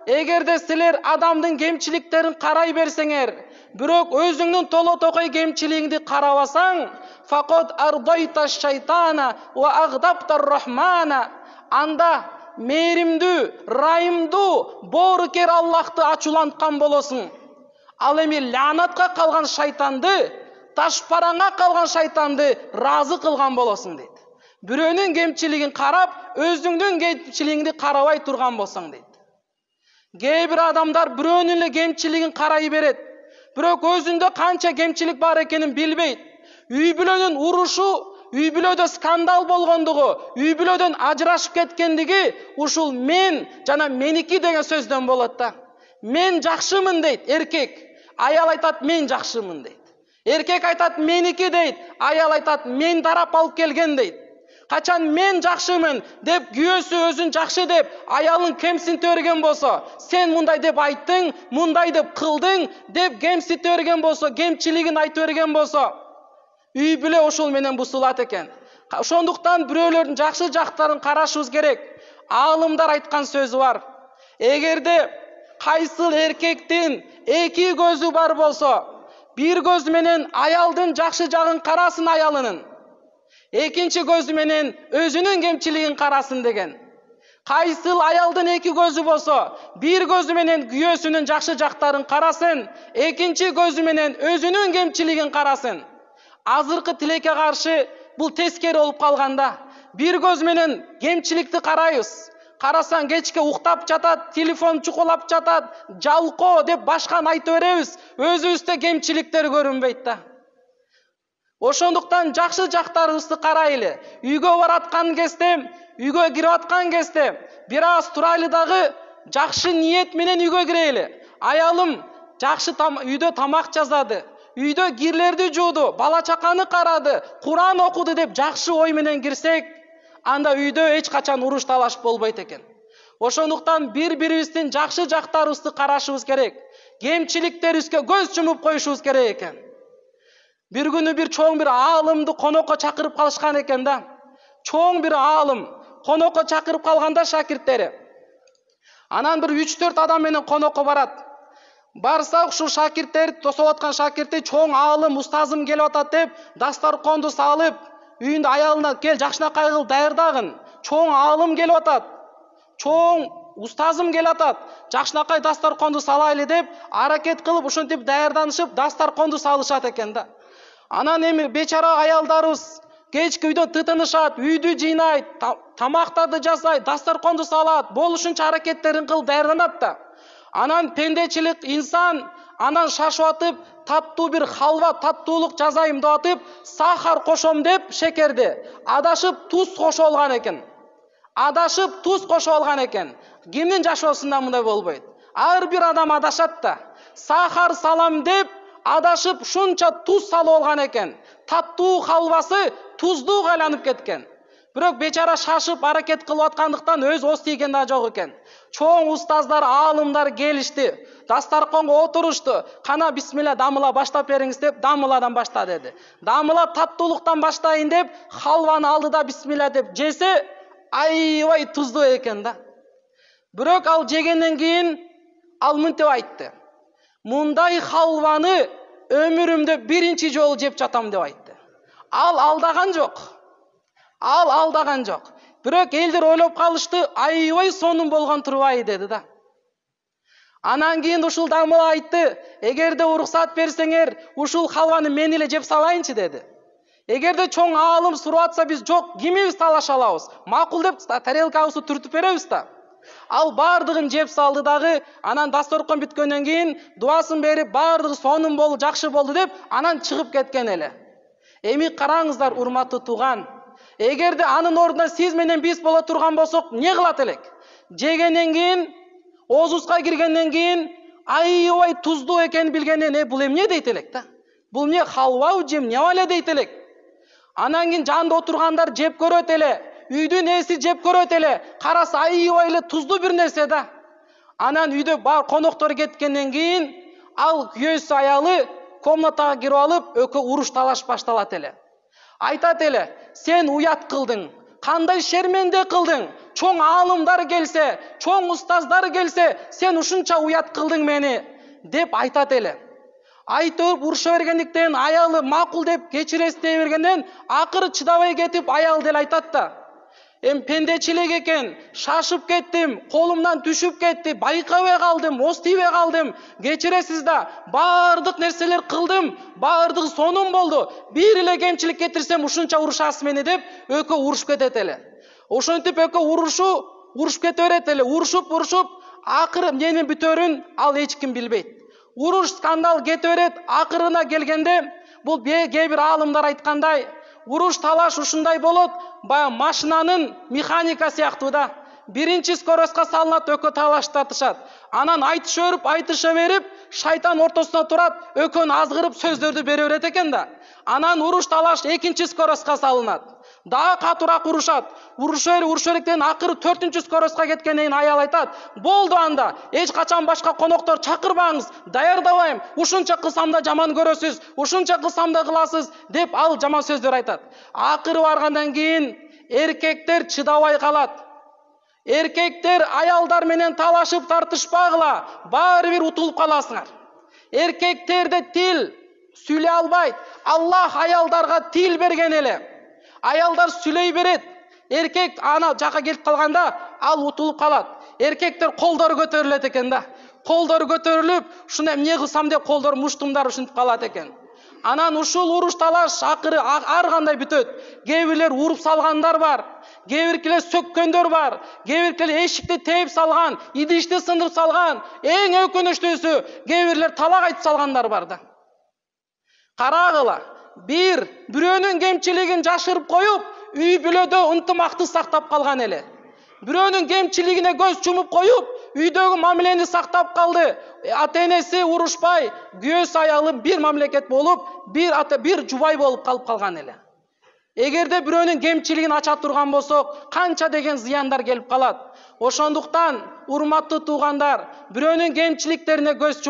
эгерде силер адамдын кемчиликтерин карай берсеңер, бирок өзүңдүн толотокой кемчилигиңди карабасаң, факот ардайта шайтана ва агдабта рахмана, анда мээримдүү, райымдуу, боорукер Аллахты ачууланткан болосуң. Ал эми лаанатка калган шайтанды, ташпараңга калган шайтанды разы кылган болосуң дейт. Бирөөнүн кемчилигин карап, өзүңдүн кемчилигиңди карабай турган болсоң дейт. Кээ бир адамдар бирөөнүн эле кемчилигин карай берет, бирок өзүндө канча кемчилик бар экенин билбейт. Үй бүлөнүн урушу, үй бүлөдө скандал болгондугу, үй бүлөдөн ажырашып кеткендиги ушул мен жана меники деген сөздөн болот да. Мен жакшымын дейт эркек, аял айтат мен жакшымын дейт. Эркек айтат меники дейт, аял айтат мен тарап алып келген дейт. Качан мен жакшымын деп күйөөсү өзүн жакшы деп аялын кемсинте берген болсо, сен мындай деп айттың, мындай деп кылдың деп кемсинте берген болсо, кемчилигин айтып берген болсо, үй бүлө ошол менен бузулат экен. Ошондуктан бирөөлөрдүн жакшы жактарын карашыбыз керек. Аалымдар айткан сөзү бар. Эгерде кайсыл эркектин эки көзү бар болсо, бир көзү менен аялдын жакшы жагын карасын аялынын, экинчи көзү менен өзүнүн кемчилигин карасын деген. Кайсыл аялдын эки көзү болсо, бир көзү менен күйөөсүнүн жакшы жактарын карасын, экинчи көзү менен өзүнүн кемчилигин карасын. Азыркы тилекке каршы бул тескери болуп калганда, бир көз менен кемчиликти карайбыз. Карасаң кечке уктап жатат, телефон чукулап жатат, жалко деп башканы айтып беребиз, өзүбүздө кемчиликтер көрүнбөйт да. Ошондуктан жакшы жактарыбызды карайлы. Үйгө бараткан кезде, үйгө кирип аткан кезде, бир аз турайлы дагы жакшы ниет менен үйгө кирели. Аялым жакшы үйдө тамак жасады, үйдө кирлерди жууду, бала чаканы карады, Куран окуду деп жакшы ой менен кирсек, анда үйдө эч качан уруш талаш болбойт экен. Ошондуктан бири-бирибиздин жакшы жактарыбызды карашыбыз керек. Кемчиликтерибизге көз жумуп коюшубуз керек экен. Bir günü bir çoğun bir ağalımdı konokko çakırıp kalışkan eken da. Çoğun bir ağalım konokko çakırıp kalganda şakirtleri. Anan bir 3-4 adam menen konokko barat. Barsak şu şakirtleri, tosovatkan şakirti çoğun ağalım, ustazım gelip atat dep, dastarkondu salıp, үйүндө аялына кел жакшынакай кыл даярдагын. Çoğun ağalım gelip atat. Çoğun ustazım gelip atat. Жакшынакай дастарконду салайлы деп, аракет кылып ушинтип даярданышып, дастарконду салышат экен да. Анан эми бечара аялдарыбыз кечки үйдөн тытынышат, үйдү жыйнайт, тамактарды жасайт, дастарконду салат, болушунча аракеттерин кылып даярданат да. Анан пендечилик инсан анан шашып атып, таттуу бир халва, таттуулук жасайм деп атып, сахар кошом деп шекерди адашып туз кошуп алган экен. Адашып туз кошуп алган экен. Кимдин жашоосунда мындай болбойт. Ар бир адам адашат да. Сахар салам деп адашып шунча туз салып алган экен. Таттуу халвасы туздуу айланып кеткен. Бирок бечара шашып аракет кылып аткандыктан өз ос тийген да жок экен. Чоң устаздар, аалымдар келишти. Дастарконго отурушту. Кана бисмилла дамыла баштап бериңиз деп дамыладан башта деди. Дамыла таттуулуктан баштайын деп халваны алды да бисмилла деп жесе, айбай туздуу экен да. Бирок ал жегенден кийин ал мынтип айтты. Мындай халваны өмүрүмдө биринчи жолу жеп жатам деп айтты. Ал алдаган жок. Ал алдаган жок. Бирок элдер ойлоп калышты, айбай сонун болгон турбайбы деди да. Анан кийин ушул дамыла айтты, эгерде уруксат берсеңер, ушул халваны мен эле жеп салайынчы деди. Эгерде чоң аалым сурап атса, биз жок, кимибиз талаша алабыз. Макул деп тарелкабызды түртүп беребиз да. Ал бардыгын жеп салды дагы, анан дасторкон бүткөндөн кийин дуасын берип, бардыгы сонун болду, жакшы болду деп, анан чыгып кеткен эле. Эми караңыздар, урматтуу тууган, эгерде анын ордуна сиз менен биз боло турган болсок, эмне кылат элек? Жегенден кийин, оозубузга киргенден кийин, айбай туздуу экенин билгенден, бул эмне дейт элек да? Бул эмне халвабы же эмне эле дейт элек? Анан кийин жанында отургандар жеп көрөт эле. Үйдүн эси жеп көрөт эле, караса айбай эле туздуу бир нерсе да. Анан үйдө бар коноктор кеткенден кийин, ал күйөөсү аялы комнатага кирип алып, экөө уруш талаш башталат эле. Айтат эле, сен уят кылдың, кандай шерменде кылдың, чоң аалымдар келсе, чоң устаздар келсе, сен ушунча уят кылдың мени деп айтат эле. Айтып уруша бергендиктен аялы макул деп кечиресиз дей бергенден акыры чыдабай кетип аял деле айтат да, пендечилик экен, шашып кеттим, колумдан түшүп кетти, байкабай калдым, оз тийбей калдым, кечиресиз да, баардык нерселер кылдым, баардыгы сонун болду, бир эле кемчилик кетирсем ушунча урушасыз мени деп экөө урушуп кетет эле. Ошентип экөө урушуп кете берет эле, урушуп, акыры эмненин бүтөрүн ал эч ким билбейт. Уруш скандал кете берет, акырына келгенде бул кээ бир аалымдар айткандай, уруш талаш ушундай болот, баягы машинанын механика сыяктуу да. Биринчи скоростка салынат, экөө талаштатышат. Анан айтыша берип, шайтан ортосуна турат, экөөнү азгырып сөздөрдү бере берет экен да. Анан уруш талаш экинчи скоростка салынат. Дагы катуураак урушат. Уруша бериктен акыры 4-чү скоростка кеткенден кийин аял айтат: "Болду анда, эч качан башка коноктор чакырбаңыз, даярдабайм. Ушунча кылсам да жаман көрөсүз, ушунча кылсам да кыласыз" деп ал жаман сөздөр айтат. Акыры баргандан кийин эркектер чыдабай калат. Эркектер аялдар менен талашып тартышпагыла, баары бир утулуп каласыңар. Эркектерде тил сүйлөй албайт. Аллах аялдарга тил берген эле. Аялдар сүйлөй берет. Эркек ана жака келип калганда ал утулуп калат. Эркектер колдору көтөрүлөт экен да. Колдору көтөрүлүп, ушуна эмне кылсам деп колдор муштумдар ушинтип калат экен. Анан ушул уруш талаш акыры ар кандай бүтөт. Кээ бирлер уруп салгандар бар, кээ биркилер сөккөндөр бар, кээ биркилер эшикти тээп салган, идишти сындырып салган, эң өкүнүчтүүсү кээ бирлер талак айтып салгандар бар да. Карагыла, бирөөнүн кемчилигин жашырып коюп, үй бүлөдө ынтымакты сактап калган эле. Бирөөнүн кемчилигине көз чумуп коюп, үйдөгү мамилени сактап калды. Ата-энеси урушпай, күйөөсү аялы бир мамлекет болуп, бир жубай болуп калып калган эле. Эгерде бирөөнүн кемчилигин ача турган болсок, канча деген зыяндар келип калат. Ошондуктан, урматтуу туугандар, бирөөнүн кемчиликтерине көз